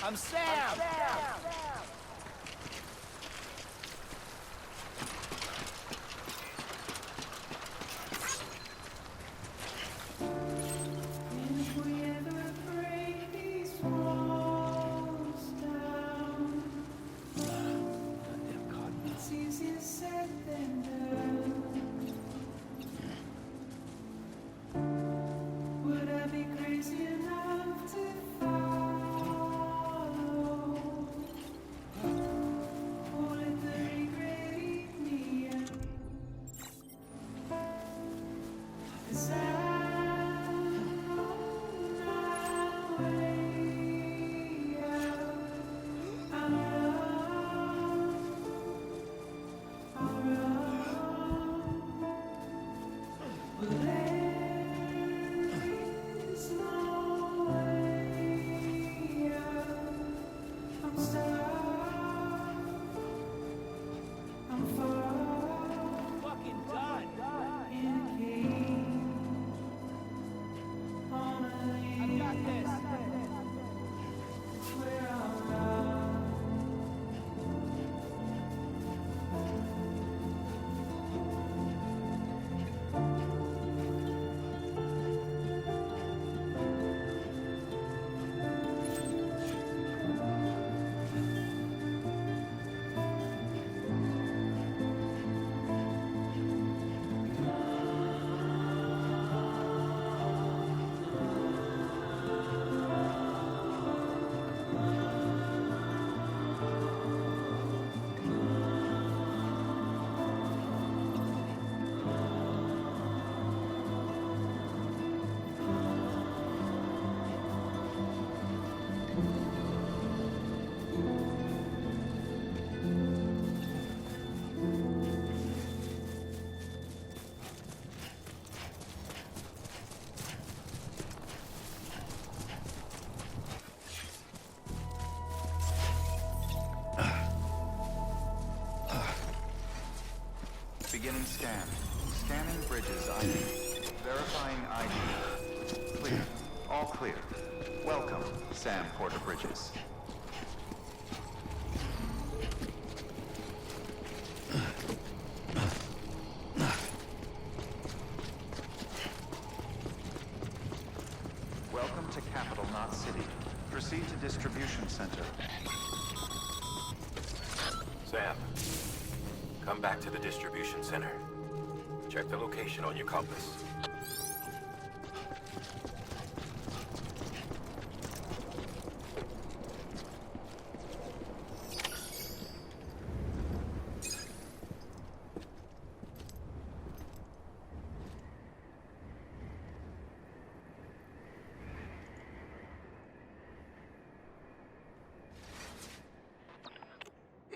I'm Sam! Beginning scan. Scanning bridges ID. Verifying ID. Clear. All clear. Welcome, Sam Porter Bridges. Welcome to Capital Knot City. Proceed to Distribution Center. Sam, come back to the distribution center. Check the location on your compass.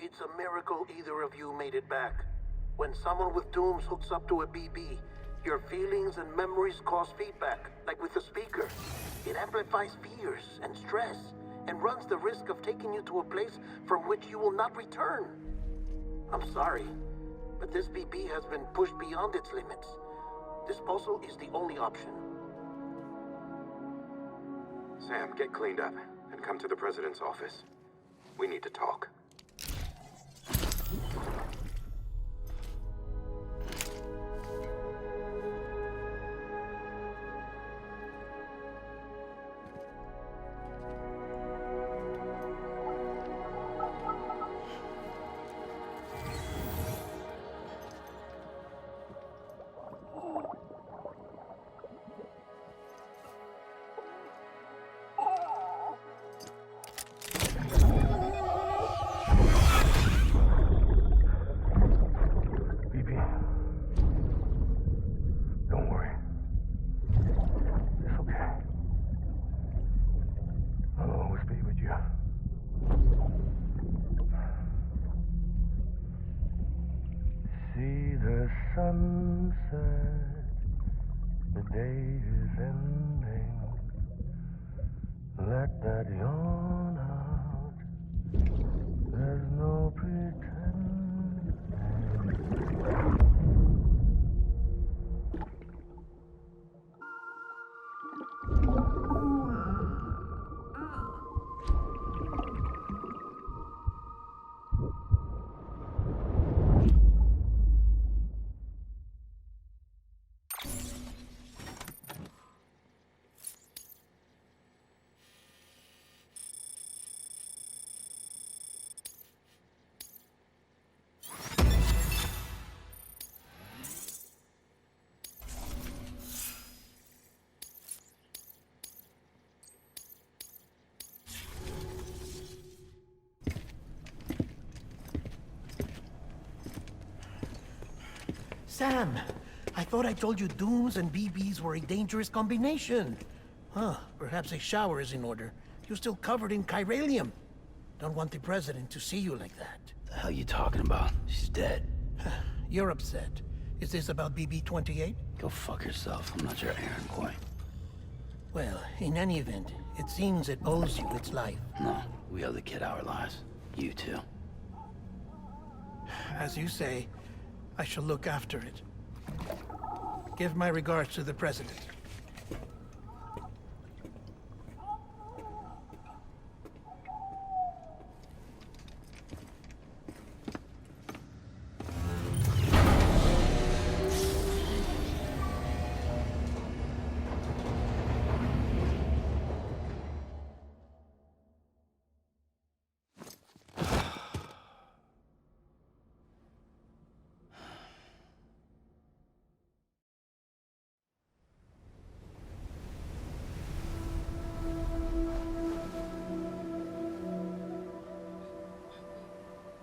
It's a miracle either of you made it back. When someone with dooms hooks up to a BB, your feelings and memories cause feedback, like with the speaker. It amplifies fears and stress, and runs the risk of taking you to a place from which you will not return. I'm sorry, but this BB has been pushed beyond its limits. Disposal is the only option. Sam, get cleaned up and come to the President's office. We need to talk. Sunset, the day is ending. Let that yawn out. There's no pretending. Sam, I thought I told you dooms and BBs were a dangerous combination. Huh, perhaps a shower is in order. You're still covered in chiralium. Don't want the president to see you like that. The hell you talking about? She's dead. You're upset. Is this about BB-28? Go fuck yourself. I'm not your errand boy. Well, in any event, it seems it owes you its life. No, we owe the kid our lives. You too. As you say, I shall look after it. Give my regards to the president.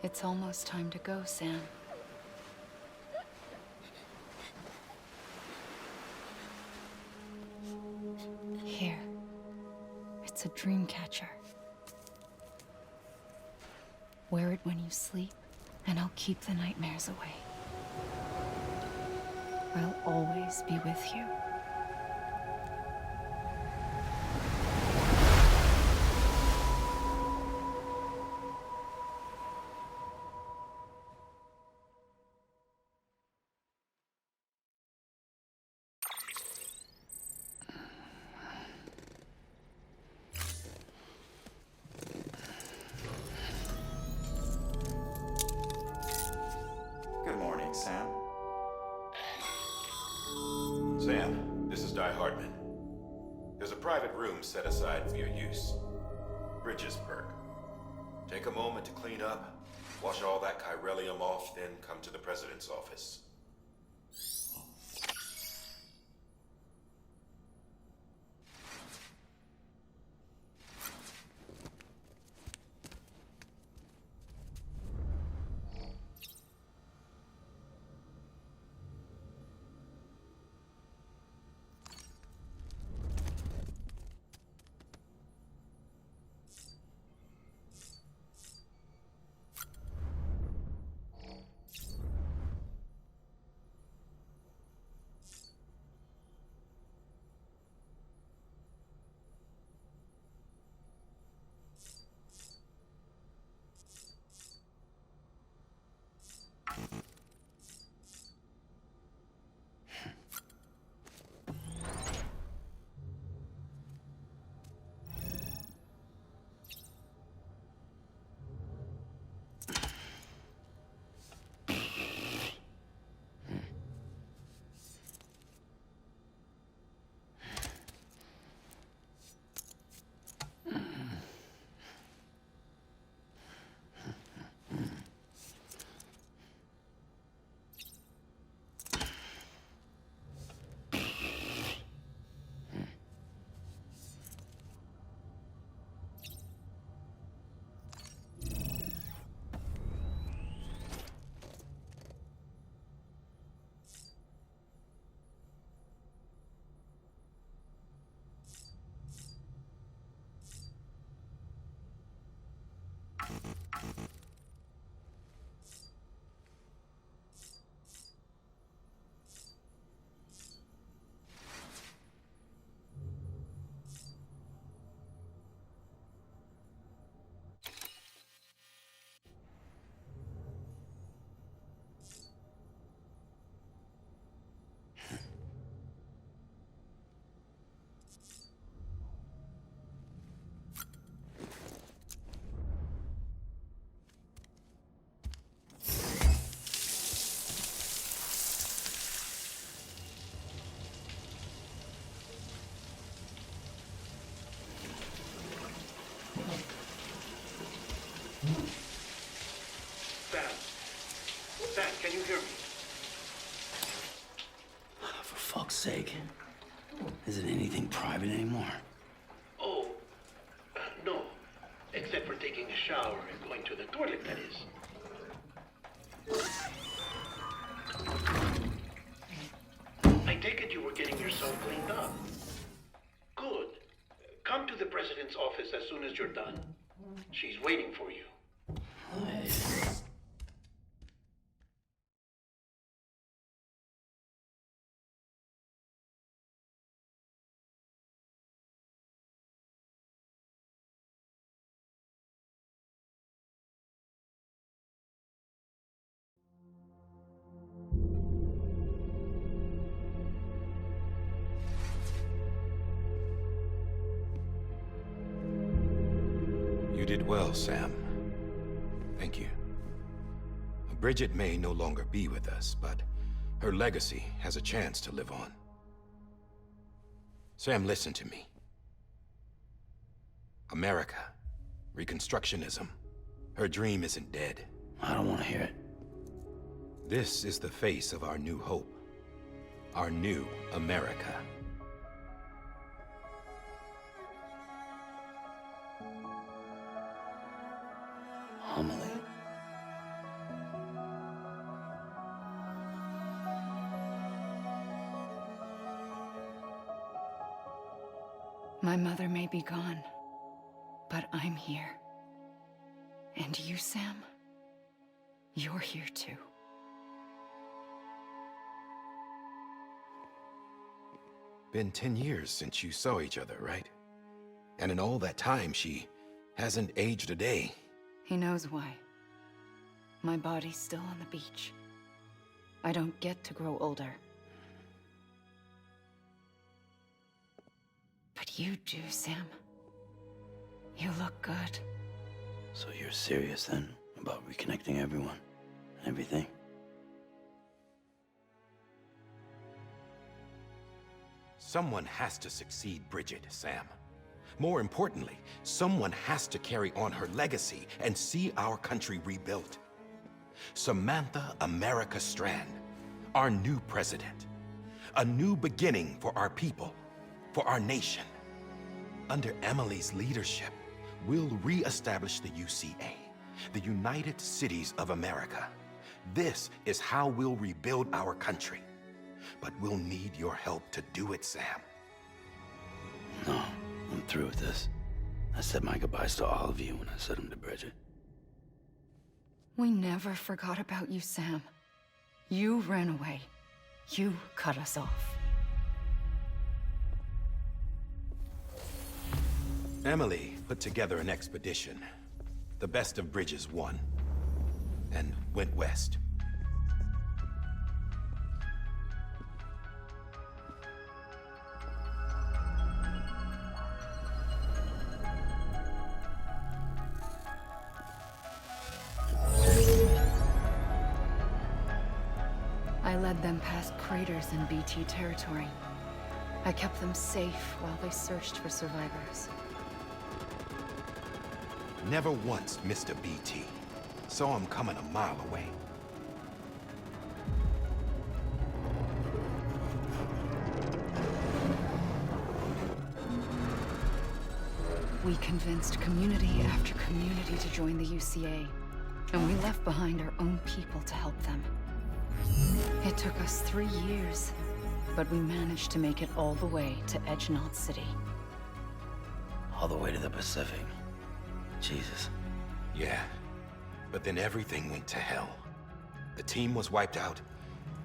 It's almost time to go, Sam. Here. It's a dream catcher. Wear it when you sleep, and I'll keep the nightmares away. I'll always be with you. Good morning, Sam. Sam, this is Di Hartman. There's a private room set aside for your use. Bridges perk. Take a moment to clean up, wash all that chiralium off, then come to the president's office. Sam, can you hear me? For fuck's sake. Isn't anything private anymore? Oh, no. Except for taking a shower and going to the toilet, that is. the president's office as soon as you're done. She's waiting for you. You did well, Sam. Thank you. Bridget may no longer be with us, but her legacy has a chance to live on. Sam, listen to me. America, Reconstructionism, her dream isn't dead. I don't want to hear it. This is the face of our new hope. Our new America. Homily. My mother may be gone, but I'm here. And you, Sam, you're here too. Been 10 years since you saw each other, right? And in all that time, she hasn't aged a day. He knows why. My body's still on the beach. I don't get to grow older. But you do, Sam. You look good. So you're serious then about reconnecting everyone and everything? Someone has to succeed Bridget, Sam. More importantly, someone has to carry on her legacy and see our country rebuilt. Samantha America Strand, our new president. A new beginning for our people, for our nation. Under Emily's leadership, we'll re-establish the UCA, the United Cities of America. This is how we'll rebuild our country. But we'll need your help to do it, Sam. No, I'm through with this. I said my goodbyes to all of you when I said them to Bridget. We never forgot about you, Sam. You ran away. You cut us off. Emily put together an expedition. The best of Bridges won. And went west. I led them past craters in BT territory. I kept them safe while they searched for survivors. Never once missed a BT. Saw him coming a mile away. We convinced community after community to join the UCA, and we left behind our own people to help them. It took us 3 years, but we managed to make it all the way to Edgenot City. All the way to the Pacific. Jesus. Yeah, but then everything went to hell. The team was wiped out,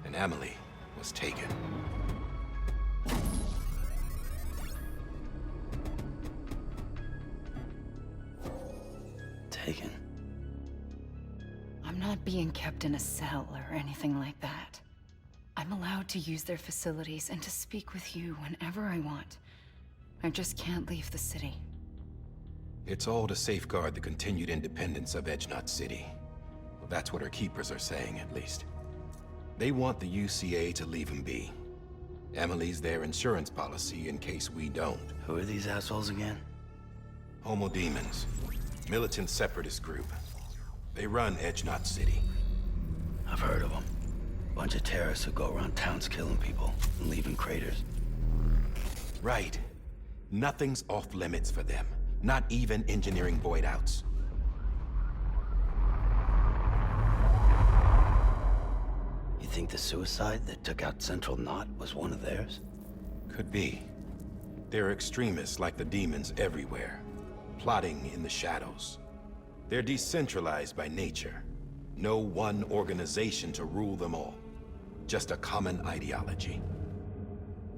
and Emily was taken. Taken? I'm not being kept in a cell or anything like that. I'm allowed to use their facilities and to speak with you whenever I want. I just can't leave the city. It's all to safeguard the continued independence of Edgenot City. Well, that's what her keepers are saying, at least. They want the UCA to leave him be. Emily's their insurance policy in case we don't. Who are these assholes again? Homo Demons. Militant separatist group. They run Edgenot City. I've heard of them. Bunch of terrorists who go around towns killing people and leaving craters. Right. Nothing's off limits for them. Not even engineering void outs. You think the suicide that took out Central Knot was one of theirs? Could be. There are extremists like the demons everywhere, plotting in the shadows. They're decentralized by nature. No one organization to rule them all. Just a common ideology.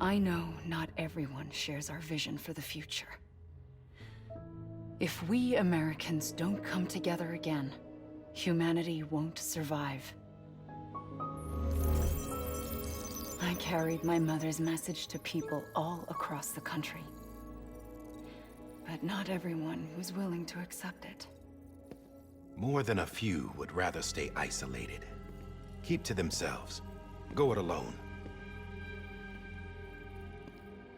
I know not everyone shares our vision for the future. If we Americans don't come together again, humanity won't survive. I carried my mother's message to people all across the country. But not everyone was willing to accept it. More than a few would rather stay isolated. Keep to themselves. Go it alone.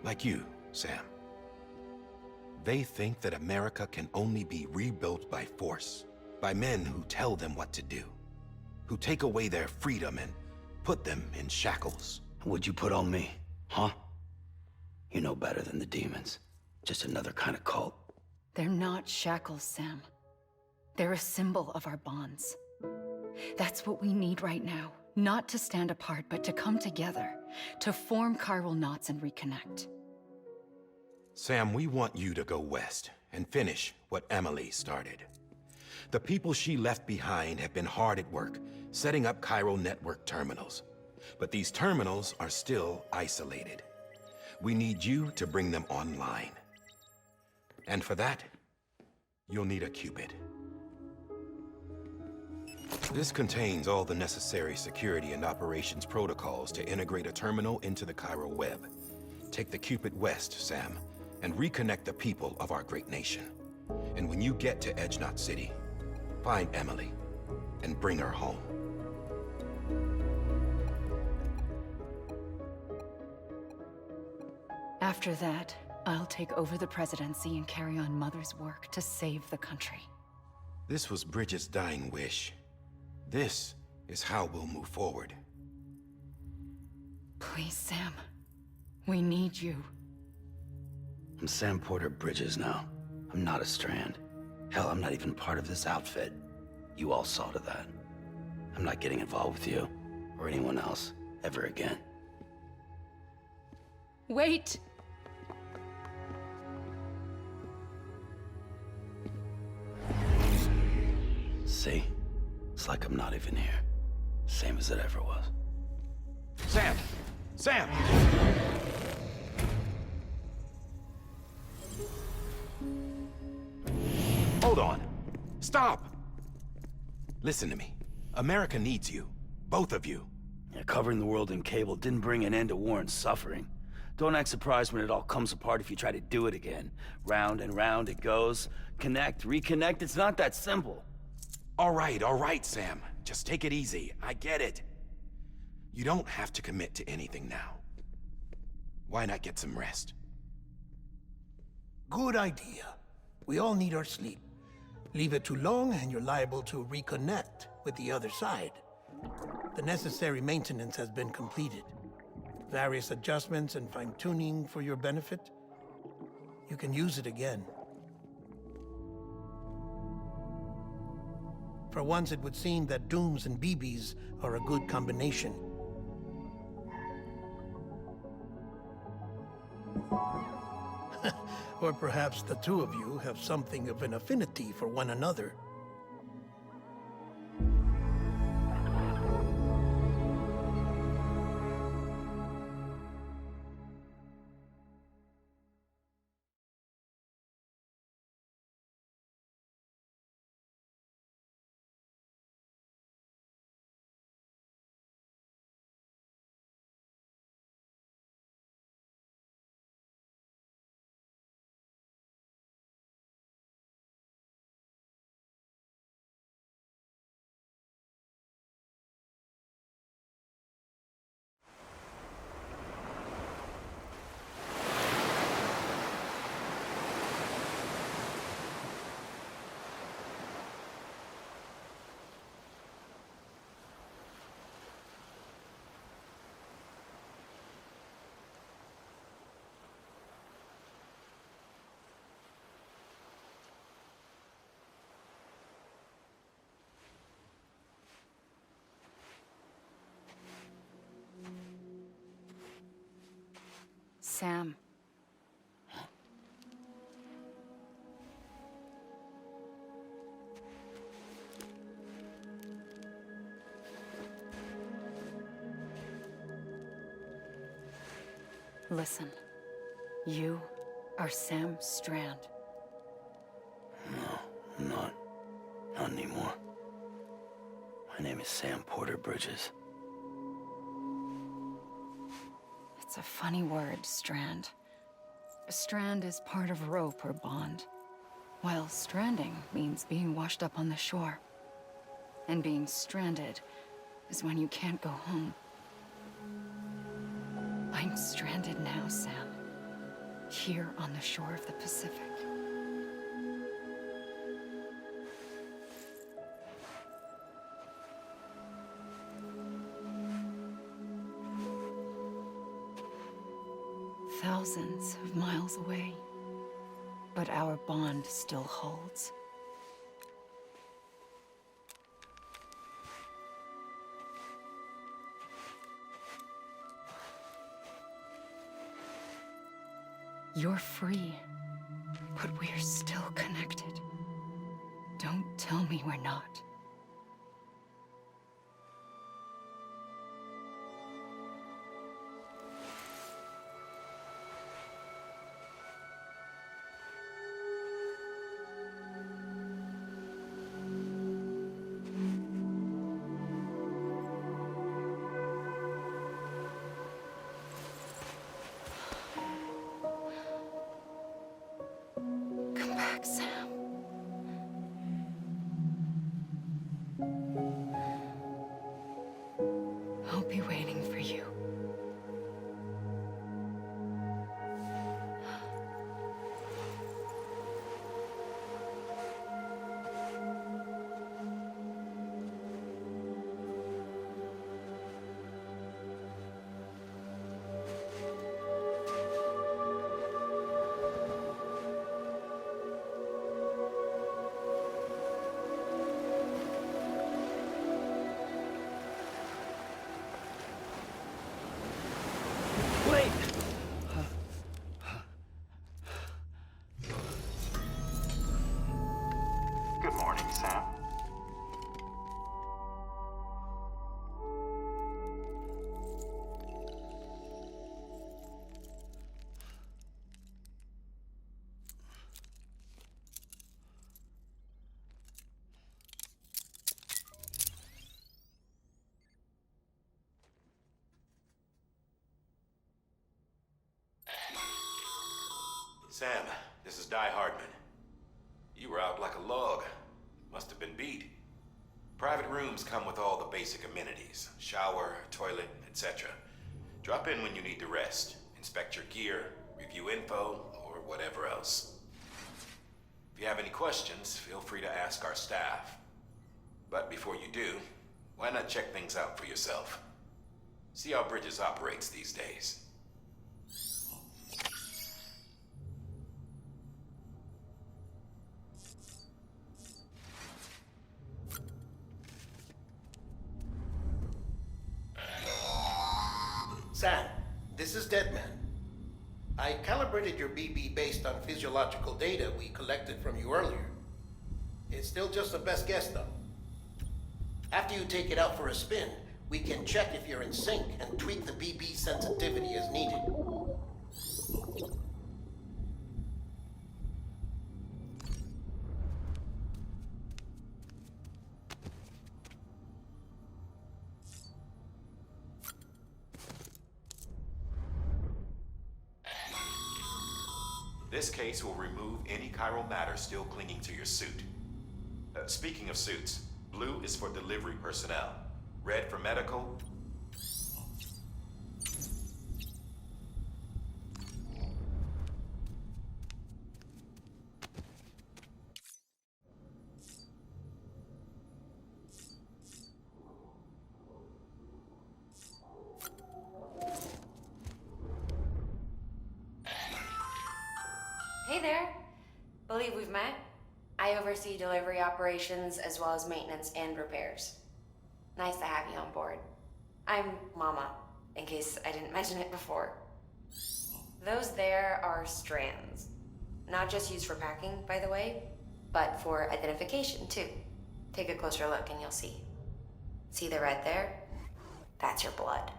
Like you, Sam. They think that America can only be rebuilt by force, by men who tell them what to do, who take away their freedom and put them in shackles. What'd you put on me, huh? You know better than the demons. Just another kind of cult. They're not shackles, Sam. They're a symbol of our bonds. That's what we need right now. Not to stand apart, but to come together, to form chiral knots and reconnect. Sam, we want you to go west and finish what Emily started. The people she left behind have been hard at work, setting up chiral network terminals. But these terminals are still isolated. We need you to bring them online. And for that, you'll need a Cupid. This contains all the necessary security and operations protocols to integrate a terminal into the chiral web. Take the Cupid west, Sam, and reconnect the people of our great nation. And when you get to Edge Knot City, find Emily and bring her home. After that, I'll take over the presidency and carry on Mother's work to save the country. This was Bridget's dying wish. This is how we'll move forward. Please, Sam. We need you. I'm Sam Porter Bridges now. I'm not a Strand. Hell, I'm not even part of this outfit. You all saw to that. I'm not getting involved with you, or anyone else, ever again. Wait! See? It's like I'm not even here. Same as it ever was. Sam! Sam! Hold on. Stop! Listen to me. America needs you. Both of you. Yeah, covering the world in cable didn't bring an end to war and suffering. Don't act surprised when it all comes apart if you try to do it again. Round and round it goes. Connect, reconnect, it's not that simple. All right, Sam. Just take it easy. I get it. You don't have to commit to anything now. Why not get some rest? Good idea. We all need our sleep. Leave it too long and you're liable to reconnect with the other side. The necessary maintenance has been completed. Various adjustments and fine-tuning for your benefit. You can use it again. For once, it would seem that Dooms and BBs are a good combination. Or perhaps the two of you have something of an affinity for one another. Sam. Listen. You are Sam Strand. No, I'm not. Not anymore. My name is Sam Porter Bridges. It's a funny word, Strand. A strand is part of rope or bond, while stranding means being washed up on the shore. And being stranded is when you can't go home. I'm stranded now, Sam. Here on the shore of the Pacific. Thousands of miles away, but our bond still holds. You're free, but we're still connected. Don't tell me we're not. Come back, Sam. I'll be waiting for you. Wait! Good morning, Sam. Sam, this is Hardman. You were out like a log. Must have been beat. Private rooms come with all the basic amenities. Shower, toilet, etc. Drop in when you need to rest. Inspect your gear, review info, or whatever else. If you have any questions, feel free to ask our staff. But before you do, why not check things out for yourself? See how Bridges operates these days. Sam, this is Deadman. I calibrated your BB based on physiological data we collected from you earlier. It's still just a best guess, though. After you take it out for a spin, we can check if you're in sync and tweak the BB sensitivity as needed. This case will remove any chiral matter still clinging to your suit. Speaking of suits, blue is for delivery personnel, red for medical. Hey there. Believe we've met. I oversee delivery operations as well as maintenance and repairs. Nice to have you on board. I'm Mama, in case I didn't mention it before. Those there are strands. Not just used for packing, by the way, but for identification too. Take a closer look and you'll see. See the red there? That's your blood.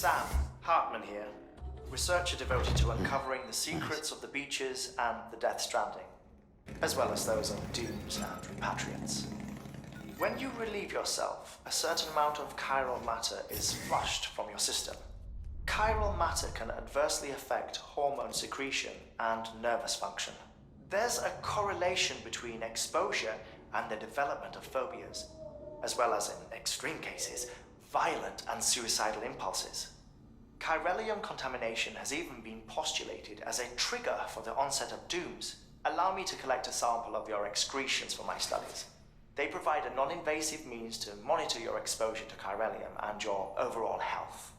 Sam, Hartman here, researcher devoted to uncovering the secrets of the beaches and the Death Stranding, as well as those of dooms and repatriants. When you relieve yourself, a certain amount of chiral matter is flushed from your system. Chiral matter can adversely affect hormone secretion and nervous function. There's a correlation between exposure and the development of phobias, as well as, in extreme cases, violent and suicidal impulses. Chiralium contamination has even been postulated as a trigger for the onset of dooms. Allow me to collect a sample of your excretions for my studies. They provide a non-invasive means to monitor your exposure to chiralium and your overall health.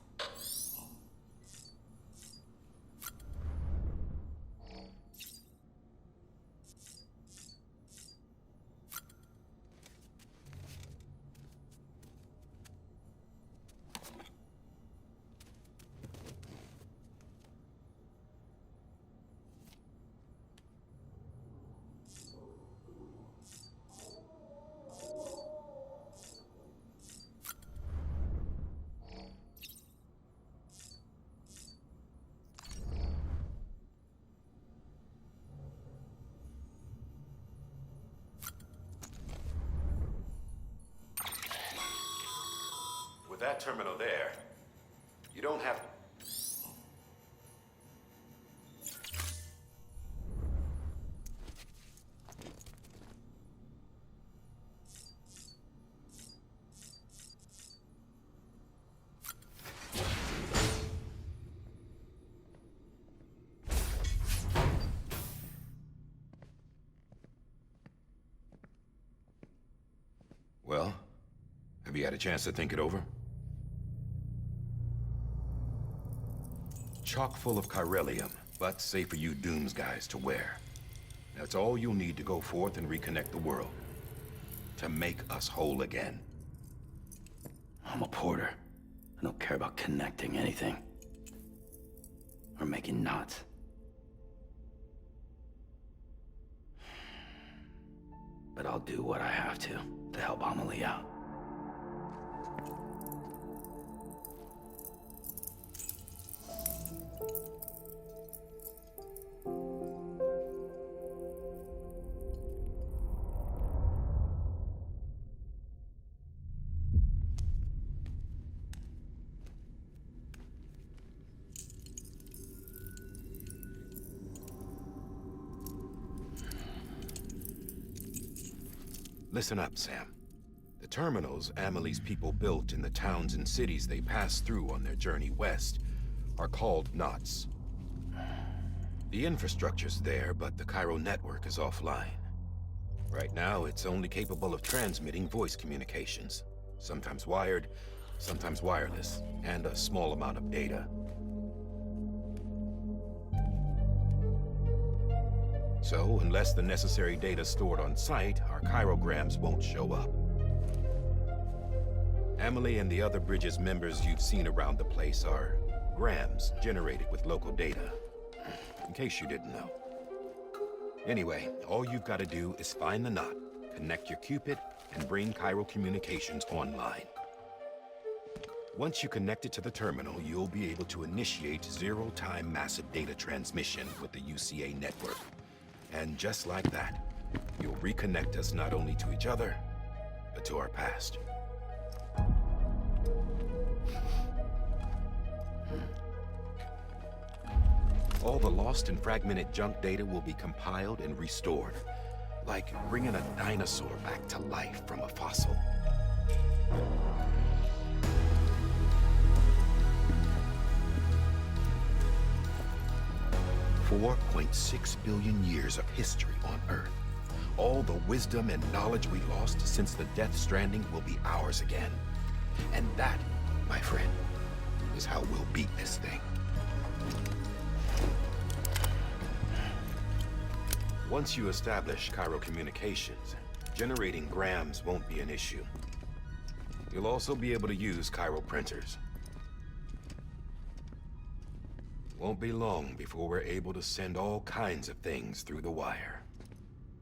That terminal there, you don't have... Well, have you had a chance to think it over? Chock full of chiralium, but safe for you Dooms guys to wear. That's all you'll need to go forth and reconnect the world. To make us whole again. I'm a porter. I don't care about connecting anything. Or making knots. But I'll do what I have to help Amelie out. Listen up, Sam. The terminals Amelie's people built in the towns and cities they passed through on their journey west are called knots. The infrastructure's there, but the Cairo network is offline. Right now, it's only capable of transmitting voice communications. Sometimes wired, sometimes wireless, and a small amount of data. So, unless the necessary data stored on site, our chirograms won't show up. Amelie and the other Bridges members you've seen around the place are grams generated with local data. In case you didn't know. Anyway, all you've got to do is find the knot, connect your Cupid, and bring Cairo communications online. Once you connect it to the terminal, you'll be able to initiate zero-time massive data transmission with the UCA network. And just like that, you'll reconnect us not only to each other, but to our past. All the lost and fragmented junk data will be compiled and restored, like bringing a dinosaur back to life from a fossil. $4.6 billion years of history on Earth. All the wisdom and knowledge we lost since the Death Stranding will be ours again. And that, my friend, is how we'll beat this thing. Once you establish Cairo communications, generating grams won't be an issue. You'll also be able to use Cairo printers. Won't be long before we're able to send all kinds of things through the wire.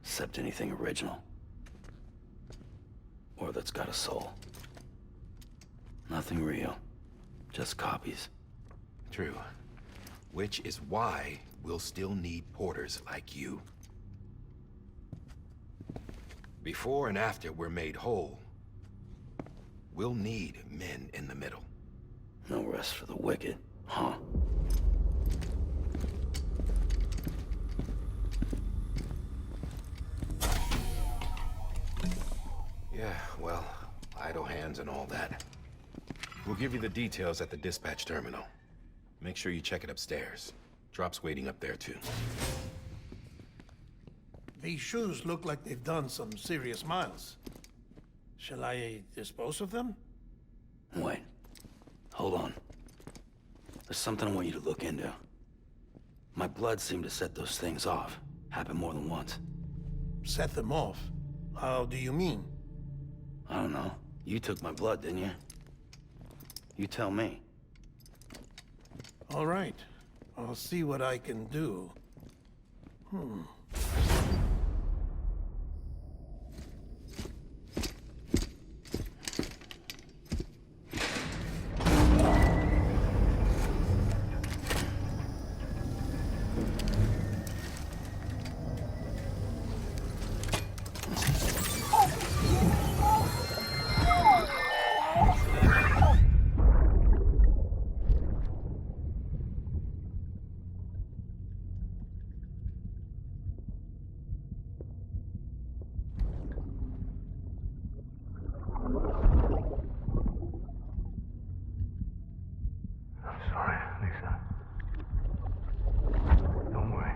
Except anything original. Or that's got a soul. Nothing real. Just copies. True. Which is why we'll still need porters like you. Before and after we're made whole, we'll need men in the middle. No rest for the wicked, huh? Yeah, well, idle hands and all that. We'll give you the details at the dispatch terminal. Make sure you check it upstairs. Drop's waiting up there, too. These shoes look like they've done some serious miles. Shall I dispose of them? Wait. Hold on. There's something I want you to look into. My blood seemed to set those things off. Happened more than once. Set them off? How do you mean? I don't know. You took my blood, didn't you? You tell me. All right. I'll see what I can do. I'm sorry, Lisa. Don't worry.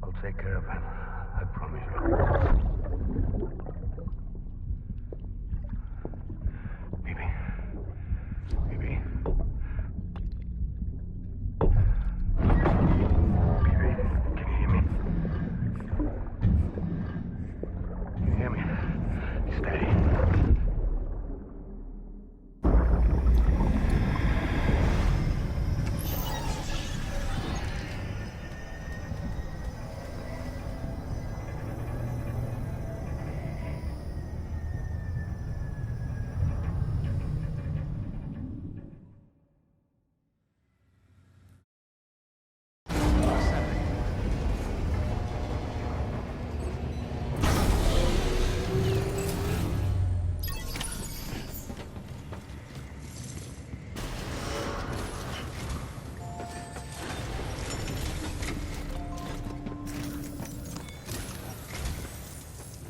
I'll take care of him. I promise you. Baby. Baby. Baby, can you hear me? Can you hear me? Steady.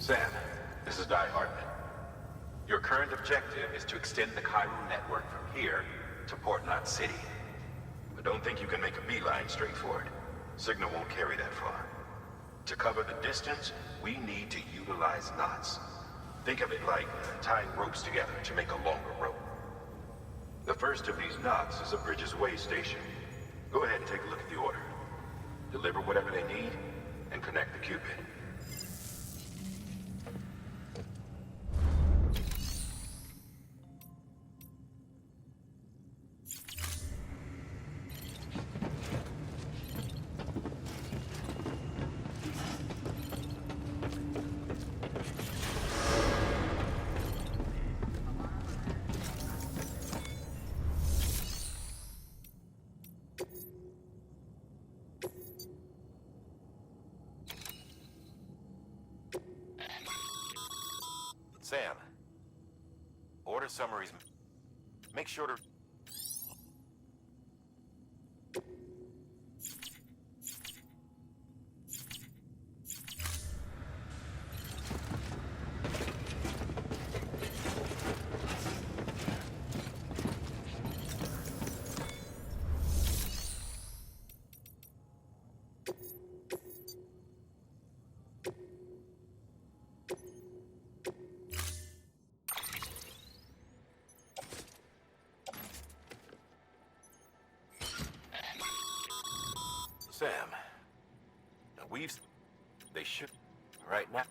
Sam, this is Hartman. Your current objective is to extend the Cairo network from here to Port Knot City. But don't think you can make a beeline straight for it. Signal won't carry that far. To cover the distance, we need to utilize knots. Think of it like tying ropes together to make a longer rope. The first of these knots is a Bridges Way station. Go ahead and take a look at the order. Deliver whatever they need, and connect the Cupid. Sam, order summaries. Make sure to... Sam, they should... right now.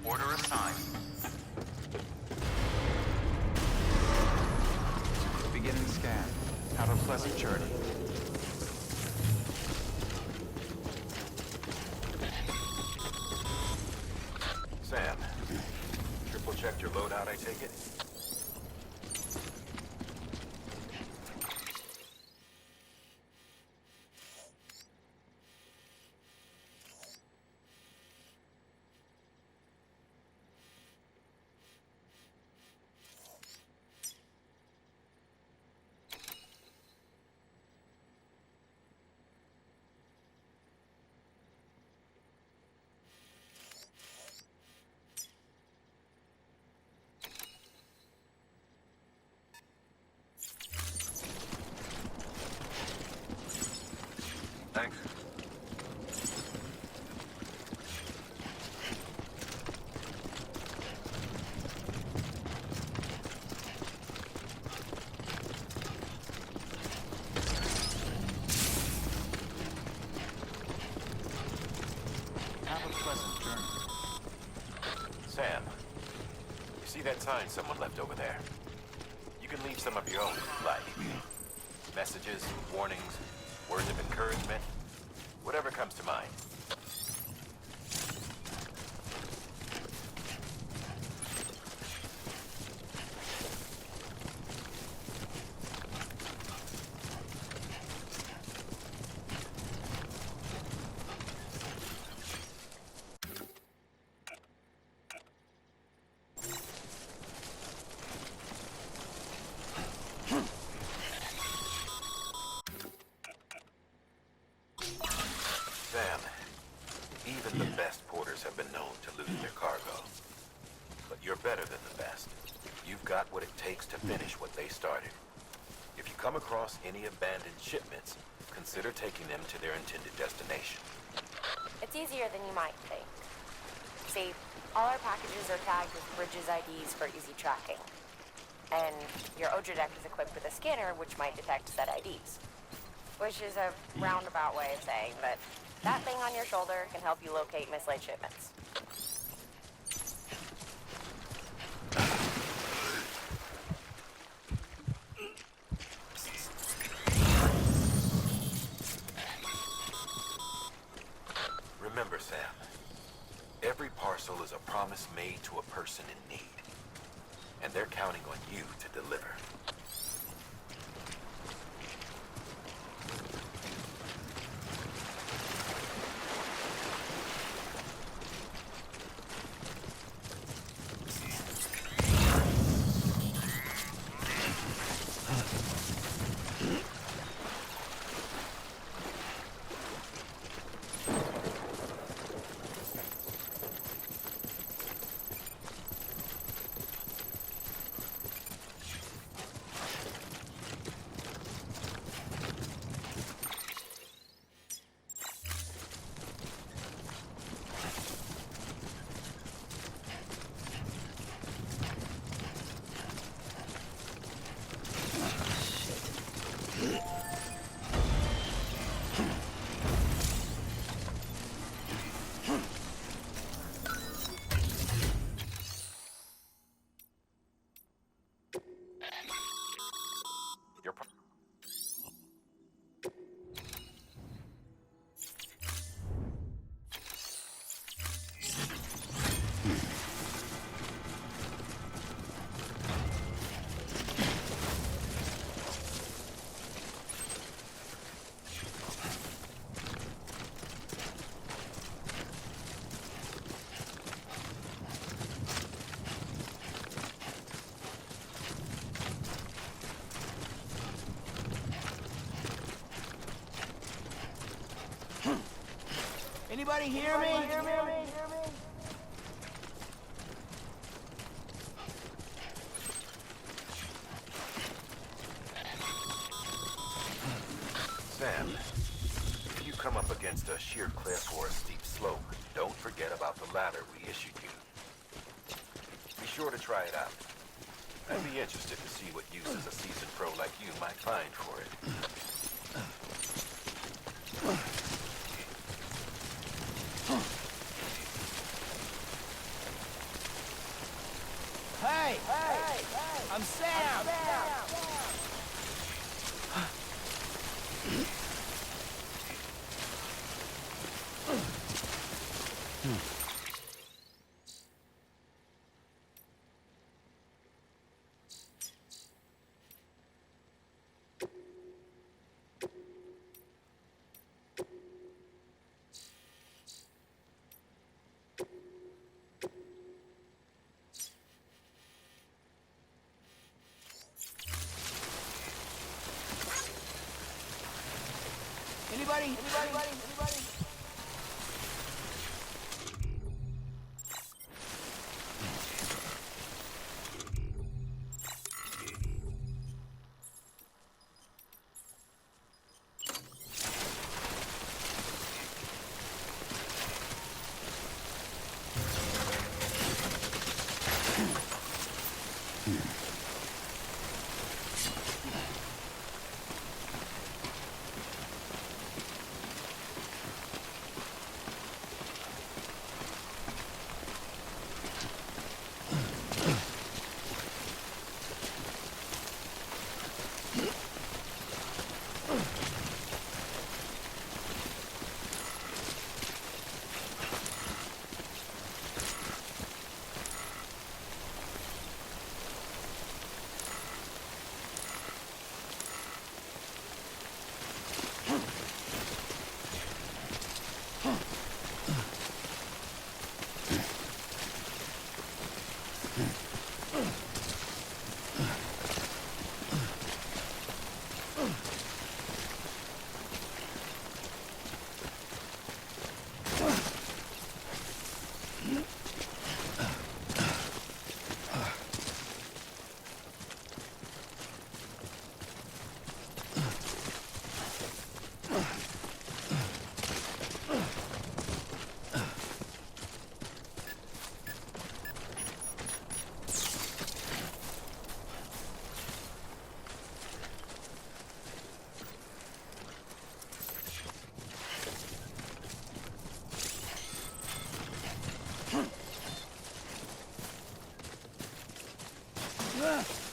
Order assigned. Beginning scan. Have a pleasant journey. Sam, triple checked your loadout, I take it? Thanks. Have a pleasant journey. Sam, you see that sign someone left over there? You can leave some of your own, like messages, warnings, words of encouragement, whatever comes to mind. Sam, even the best porters have been known to lose their cargo. But you're better than the best. You've got what it takes to finish what they started. If you come across any abandoned shipments, consider taking them to their intended destination. It's easier than you might think. See, all our packages are tagged with Bridges IDs for easy tracking. And your Odra deck is equipped with a scanner which might detect said IDs. Which is a roundabout way of saying that that thing on your shoulder can help you locate mislaid shipments. Remember, Sam, every parcel is a promise made to a person in need. And they're counting on you to deliver. Anybody hear me? against a sheer cliff or a steep slope, don't forget about the ladder we issued you. Be sure to try it out. I'd be interested to see what uses a seasoned pro like you might find for it. Hey! I'm Sam! Anybody? Ugh.